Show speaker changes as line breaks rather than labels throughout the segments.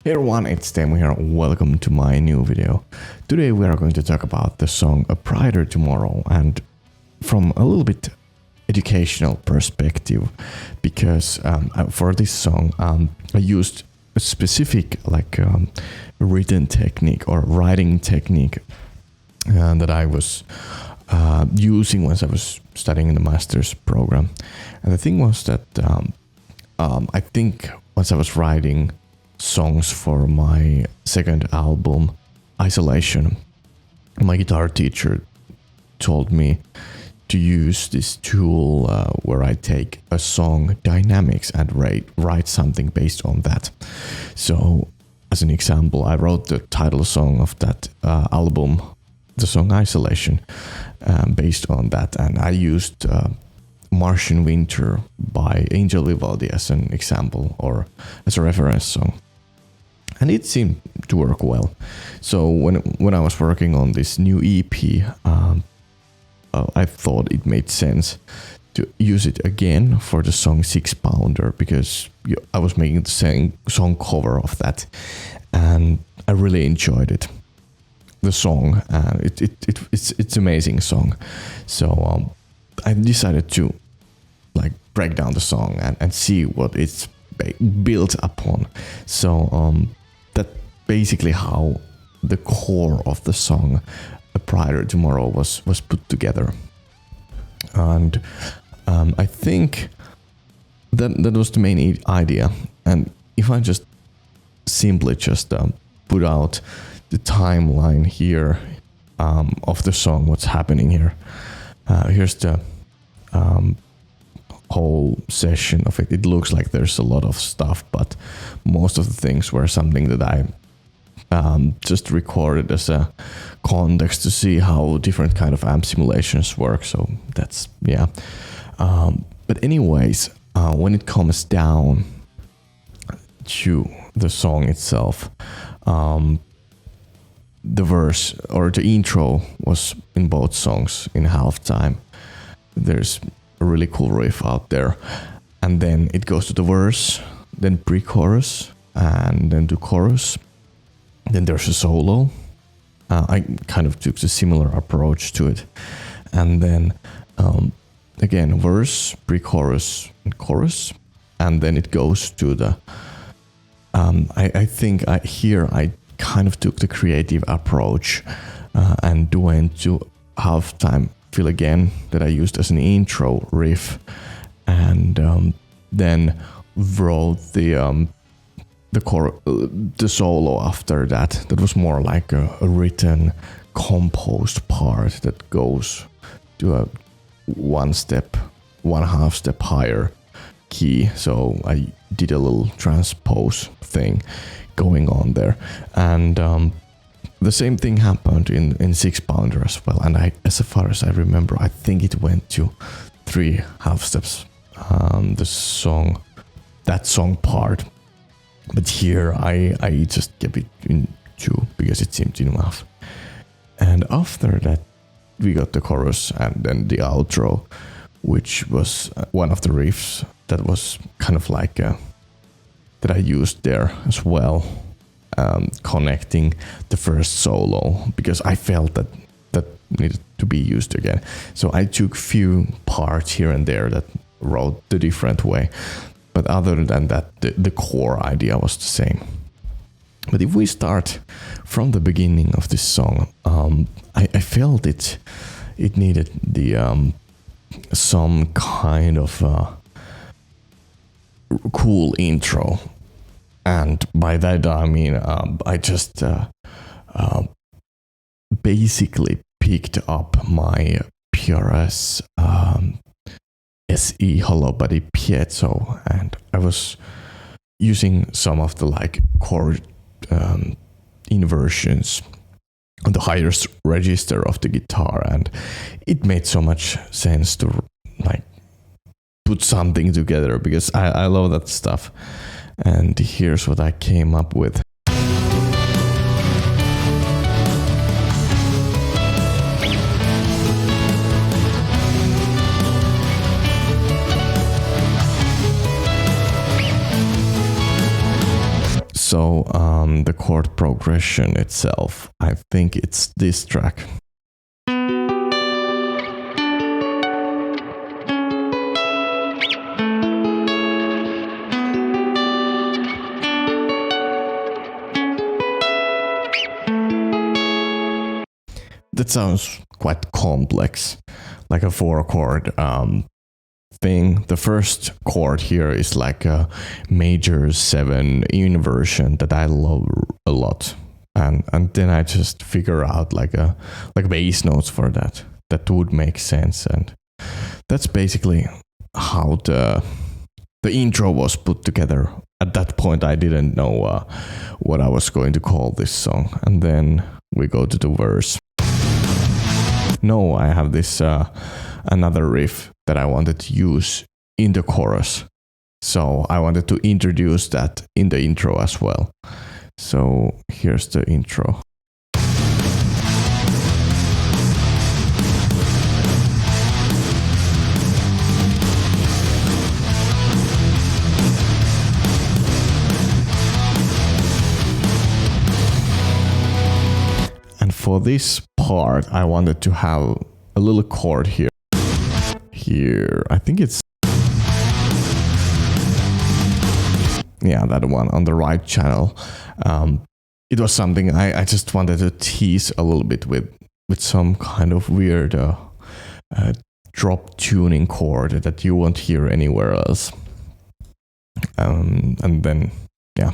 Hey everyone, it's Teemu here. Welcome to my new video. Today we are going to talk about the song A Brighter Tomorrow, and from a little bit educational perspective, because for this song I used a specific written technique or writing technique that I was using once I was studying in the master's program. And the thing was that I think once I was writing songs for my second album, Isolation, my guitar teacher told me to use this tool where I take a song dynamics and write something based on that. So as an example, I wrote the title song of that album, the song Isolation, based on that, and I used Martian Winter by Angel Vivaldi as an example or as a reference song. And it seemed to work well. So when I was working on this new EP, I thought it made sense to use it again for the song 6 Pounder, because I was making the same song cover of that, and I really enjoyed it. The song, it's amazing song. So I decided to break down the song and see what it's built upon. So that basically how the core of the song A Brighter Tomorrow was put together. And I think that was the main idea. And if I just simply put out the timeline here of the song, what's happening here. Here's the whole session of it. It looks like there's a lot of stuff, but most of the things were something that I just recorded as a context to see how different kind of amp simulations work. So that's, yeah. But anyways, when it comes down to the song itself, the verse or the intro was in both songs in halftime. There's a really cool riff out there, and then it goes to the verse, then pre-chorus, and then to chorus. Then there's a solo. I kind of took a similar approach to it, and then again verse, pre-chorus, and chorus, and then it goes to the. I think I kind of took the creative approach and went to halftime fill again that I used as an intro riff, and then wrote the solo after that. That was more like a written, composed part that goes to a one half step higher key. So I did a little transpose thing going on there, and the same thing happened in 6 Pounder as well. And as far as I remember, I think it went to 3 half steps. That song part, but here I just kept it in 2 because it seemed enough. And after that, we got the chorus and then the outro, which was one of the riffs that was kind of like that I used there as well, connecting the first solo, because I felt that needed to be used again. So I took few parts here and there that wrote the different way, but other than that, the core idea was the same. But if we start from the beginning of this song, I felt it needed the some kind of cool intro, and by that I mean I just basically picked up my PRS SE hollow body piezo, and I was using some of the chord inversions on the highest register of the guitar, and it made so much sense to put something together, because I love that stuff. And here's what I came up with. So the chord progression itself, I think it's this track. That sounds quite complex, like a 4-chord thing. The first chord here is like a major 7 inversion that I love a lot, and then I just figure out like bass notes for that would make sense, and that's basically how the intro was put together. At that point I didn't know what I was going to call this song, and then we go to the verse. No, I have this another riff that I wanted to use in the chorus. So I wanted to introduce that in the intro as well. So here's the intro. And for this part, I wanted to have a little chord here. Here, I think it's... yeah, that one on the right channel. It was something I just wanted to tease a little bit with some kind of weird drop tuning chord that you won't hear anywhere else. And then, yeah,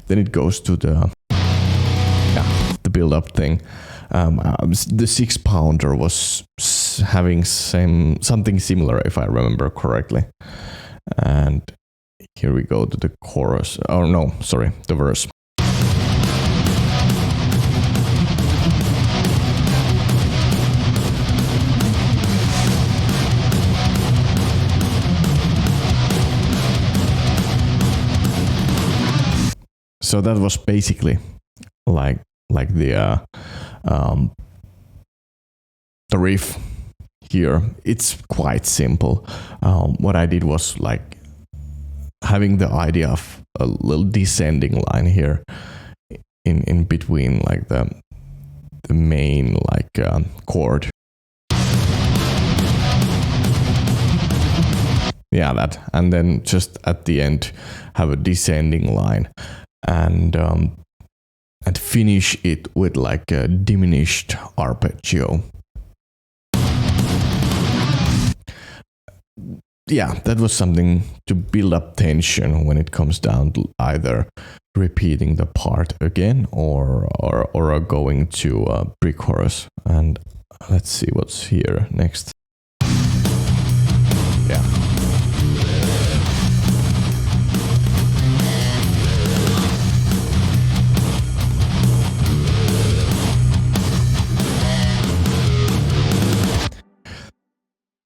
then it goes to the build-up thing. The 6-pounder was having something similar, if I remember correctly. And here we go to the chorus. Oh no, sorry, the verse. So that was basically like the riff here. It's quite simple. What I did was like having the idea of a little descending line here in between like the main like chord. Yeah, that, and then just at the end have a descending line, and finish it with like a diminished arpeggio. Yeah, that was something to build up tension when it comes down to either repeating the part again or going to pre-chorus. And let's see what's here next. Yeah.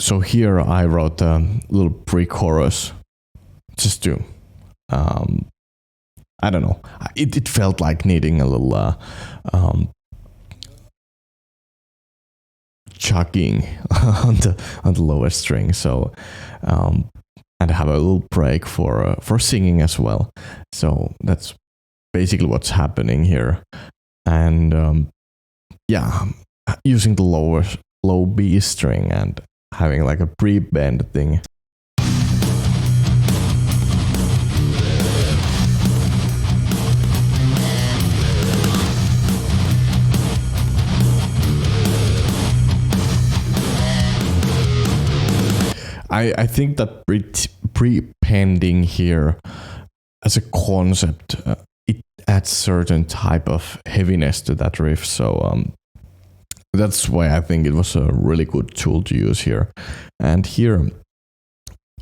So here I wrote a little pre-chorus just to, I don't know, it felt like needing a little chugging on the lower string. So and have a little break for singing as well. So that's basically what's happening here. And yeah, using the low B string and having like a pre-bend thing. I think that pre-pending here as a concept, it adds certain type of heaviness to that riff. So that's why I think it was a really good tool to use here. And here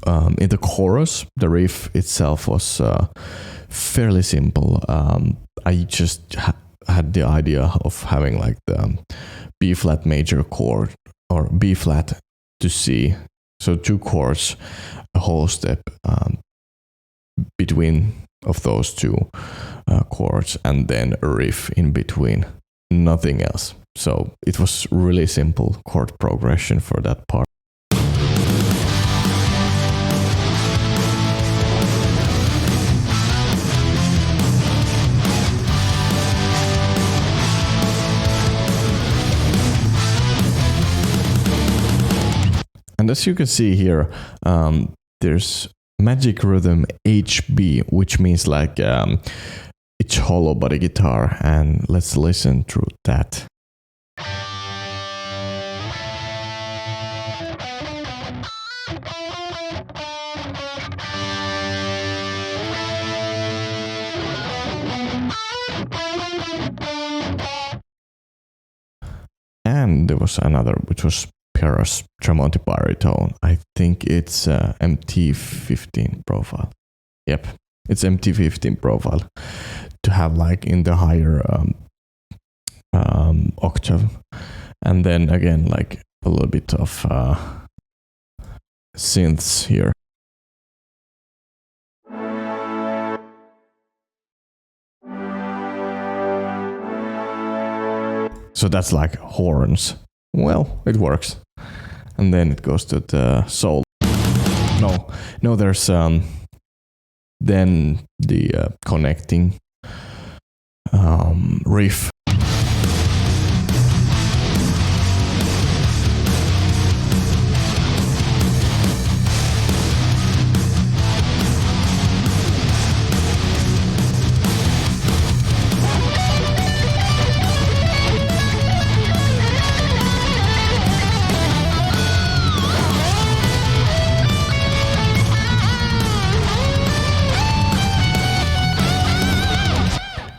in the chorus, the riff itself was fairly simple. I just had the idea of having like the B flat major chord or B flat to C. So 2 chords, a whole step between of those 2 chords, and then a riff in between, nothing else. So it was really simple chord progression for that part. as you can see here, there's magic rhythm HB, which means like it's hollow body guitar, and let's listen to that. And there was another, which was Perra's Tremonti baritone. I think it's MT15 profile. Yep, it's MT15 profile. To have like in the higher octave. And then again, like a little bit of synths here. So that's like horns. Well, it works. And then it goes to the soul. No, there's then the connecting riff.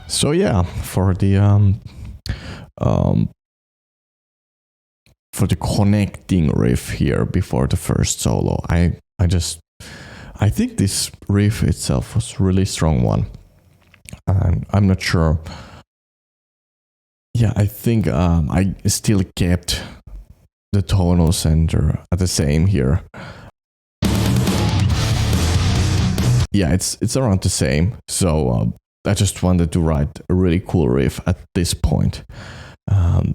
So yeah, for the connecting riff here before the first solo, I think this riff itself was a really strong one, and I'm not sure. Yeah, I think I still kept the tonal center at the same here. Yeah, it's around the same. So I just wanted to write a really cool riff at this point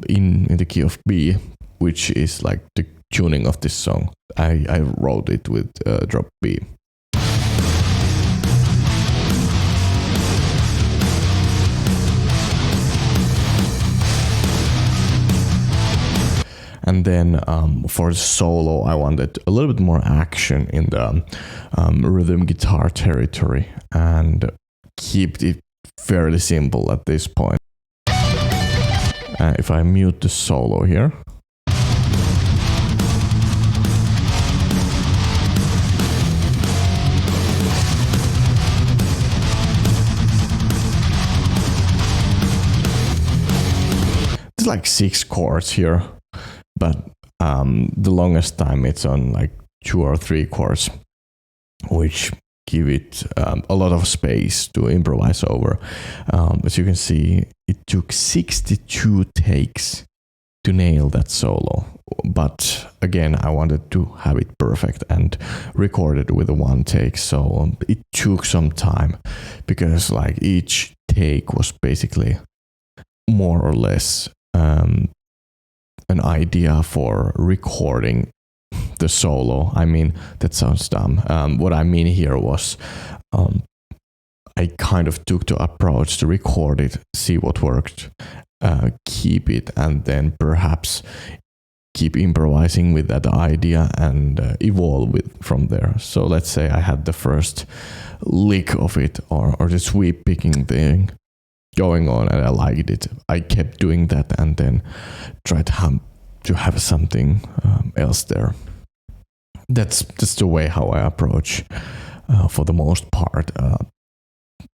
in the key of B, which is like the tuning of this song. I wrote it with drop B. And then for the solo, I wanted a little bit more action in the rhythm guitar territory, and keep it fairly simple at this point. If I mute the solo here, there's like 6 chords here, but the longest time it's on like 2 or 3 chords, which give it a lot of space to improvise over. As you can see, it took 62 takes to nail that solo. But again, I wanted to have it perfect and record it with a 1 take. So it took some time, because like each take was basically more or less an idea for recording the solo. I mean, that sounds dumb. What I mean here was I kind of took the approach to record it, see what worked, keep it, and then perhaps keep improvising with that idea and evolve with from there. So let's say I had the first lick of it, or the sweep picking thing going on, and I liked it. I kept doing that and then tried to have something else there. That's the way how I approach, for the most part,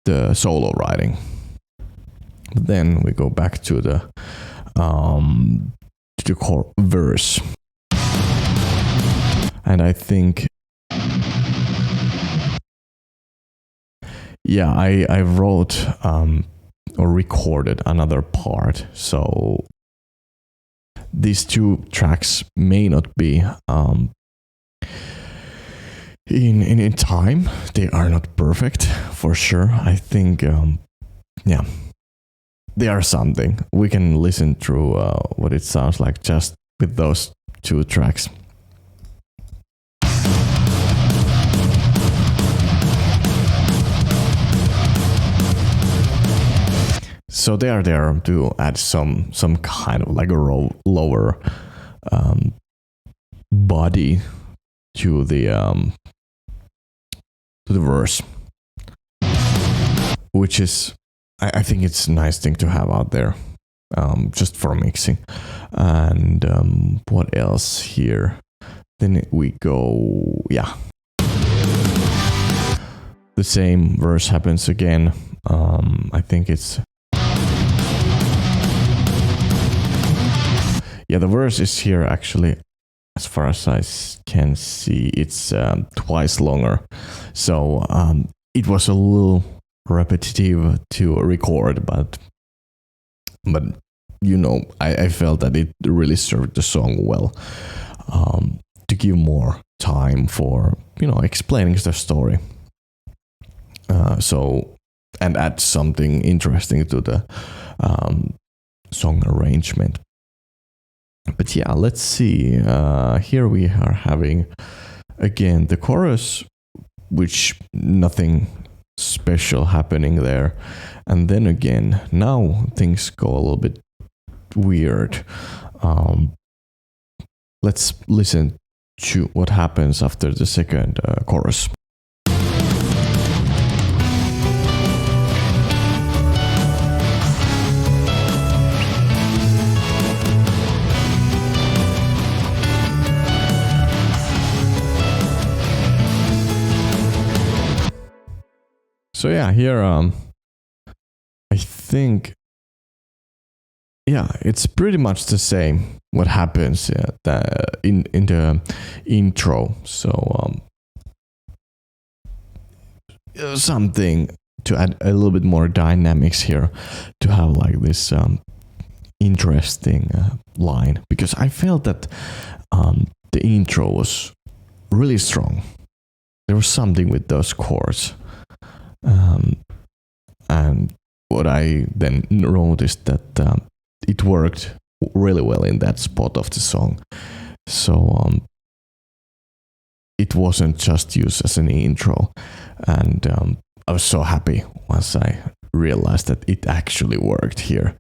the solo writing. But then we go back to the core verse, and I think, yeah, I wrote or recorded another part. So these 2 tracks may not be in time. They are not perfect for sure. I think yeah, they are something. We can listen through what it sounds like just with those 2 tracks. So they are there to add some kind of like a lower body to the verse, which is I think it's a nice thing to have out there, just for mixing. And what else here? Then we go, yeah. The same verse happens again. I think it's... Yeah, the verse is here actually, as far as I can see, it's twice longer. So it was a little repetitive to record, but you know, I felt that it really served the song well, to give more time for, you know, explaining the story. So, and add something interesting to the song arrangement. But yeah, let's see. Here we are having again the chorus, which nothing special happening there. And then again, now things go a little bit weird. Let's listen to what happens after the second chorus. So yeah, here I think, yeah, it's pretty much the same what happens in the intro. So something to add a little bit more dynamics here, to have like this interesting line, because I felt that the intro was really strong. There was something with those chords. And what I then noticed that it worked really well in that spot of the song. So it wasn't just used as an intro. And I was so happy once I realized that it actually worked here.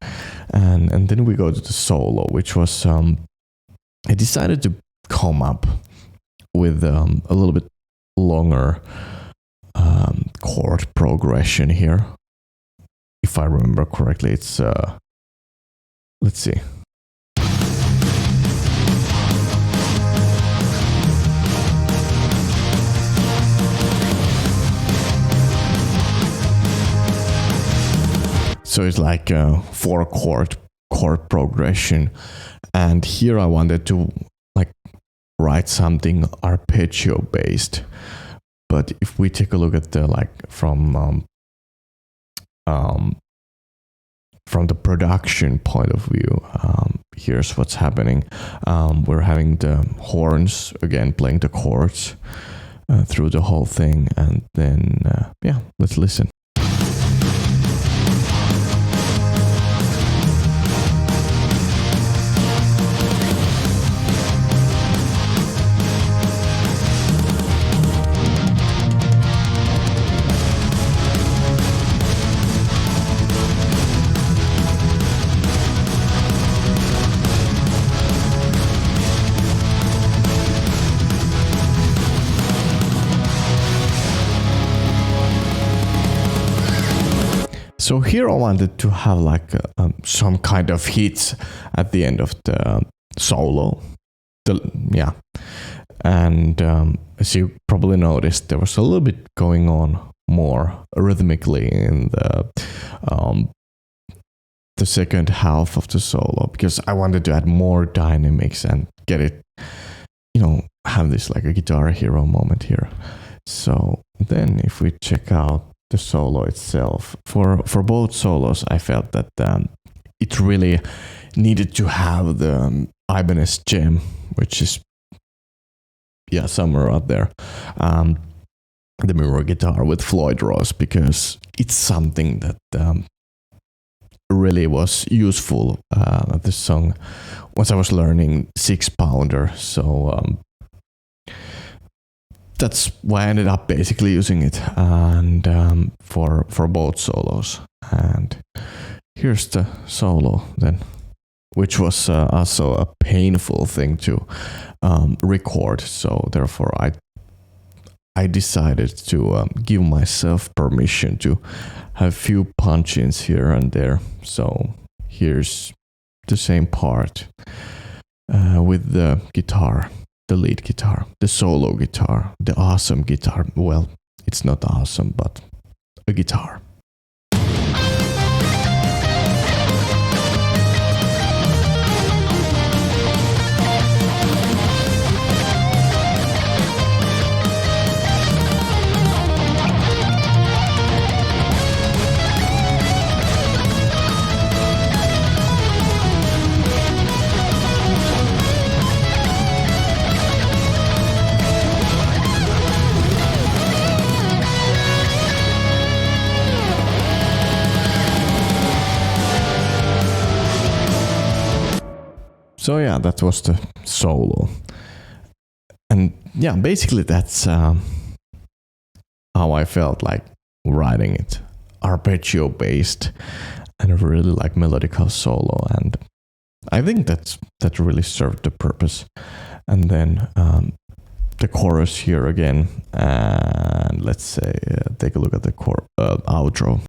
And then we go to the solo, which was, I decided to come up with a little bit longer chord progression here. If I remember correctly, it's let's see. So it's like a 4-chord progression, and here I wanted to like write something arpeggio based. But if we take a look at the from the production point of view, here's what's happening. We're having the horns again playing the chords through the whole thing, and then yeah, let's listen. So here I wanted to have like some kind of hits at the end of the solo. Yeah. And as you probably noticed, there was a little bit going on more rhythmically in the second half of the solo, because I wanted to add more dynamics and get it, you know, have this like a guitar hero moment here. So then if we check out the solo itself, for both solos, I felt that it really needed to have the Ibanez gem, which is, yeah, somewhere out there, the mirror guitar with Floyd Rose, because it's something that really was useful at the song once I was learning 6-pounder. So that's why I ended up basically using it, and for both solos. And here's the solo then. which was also a painful thing to record. So therefore, I decided to give myself permission to have few punch-ins here and there. So here's the same part with the guitar, the lead guitar, the solo guitar, the awesome guitar. Well, it's not awesome, but a guitar. So yeah, that was the solo. And yeah, basically that's how I felt like writing it. Arpeggio based and really like melodical solo. And I think that really served the purpose. And then the chorus here again. And let's say, take a look at the outro.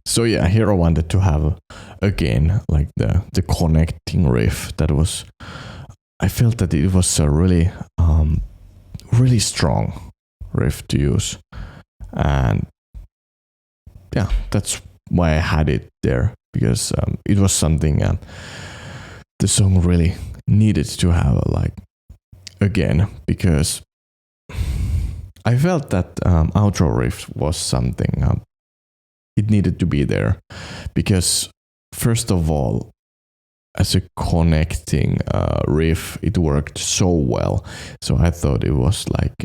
So yeah, here I wanted to have again like the connecting riff that was. I felt that it was a really really strong riff to use, and yeah, that's why I had it there, because it was something the song really needed to have like again, because I felt that outro riff was something. It needed to be there because, first of all, as a connecting riff, it worked so well. So I thought it was like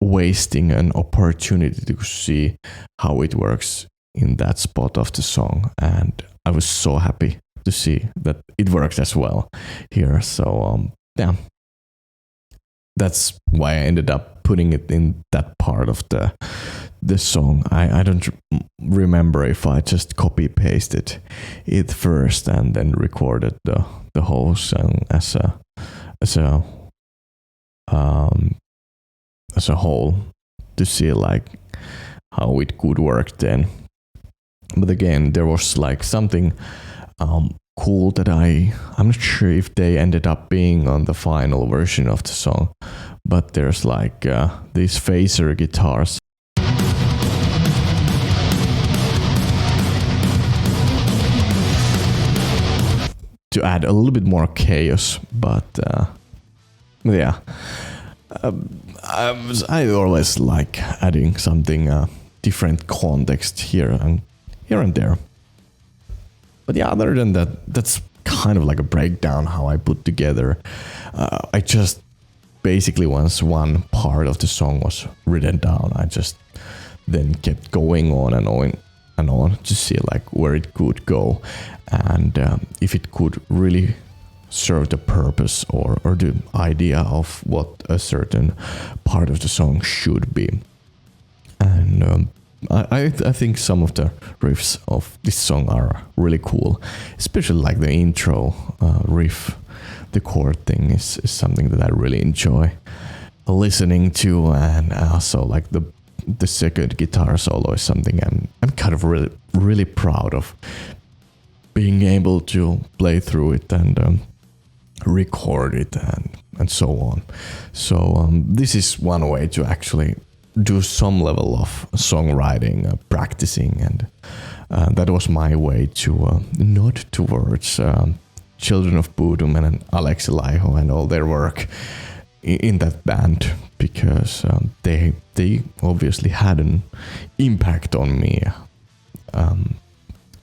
wasting an opportunity to see how it works in that spot of the song. And I was so happy to see that it works as well here. So yeah, that's why I ended up putting it in that part of the song. I don't remember if I just copy pasted it first and then recorded the whole song as a whole to see like how it could work then. But again, there was like something cool that I'm not sure if they ended up being on the final version of the song, but there's like these phaser guitars. To add a little bit more chaos, but yeah, I always like adding something different context here and there. But yeah, other than that, that's kind of like a breakdown how I put together. I just basically, once one part of the song was written down, I just then kept going on and on to see like where it could go, and if it could really serve the purpose or the idea of what a certain part of the song should be. And I think some of the riffs of this song are really cool, especially like the intro riff. The chord thing is something that I really enjoy listening to, and also like the second guitar solo is something I'm kind of really proud of being able to play through it and record it and so on. So this is one way to actually do some level of songwriting, practicing, and that was my way to nod towards Children of Bodom and Alex Laiho and all their work in that band, because they obviously had an impact on me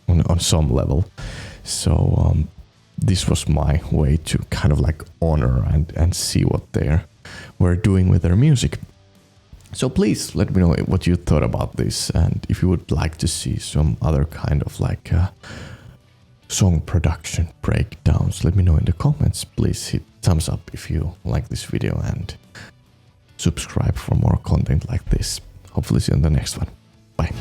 on some level. So this was my way to kind of like honor and see what they were doing with their music. So please let me know what you thought about this, and if you would like to see some other kind of like song production breakdowns, let me know in the comments. Please hit thumbs up if you like this video and subscribe for more content like this. Hopefully see you in the next one. Bye.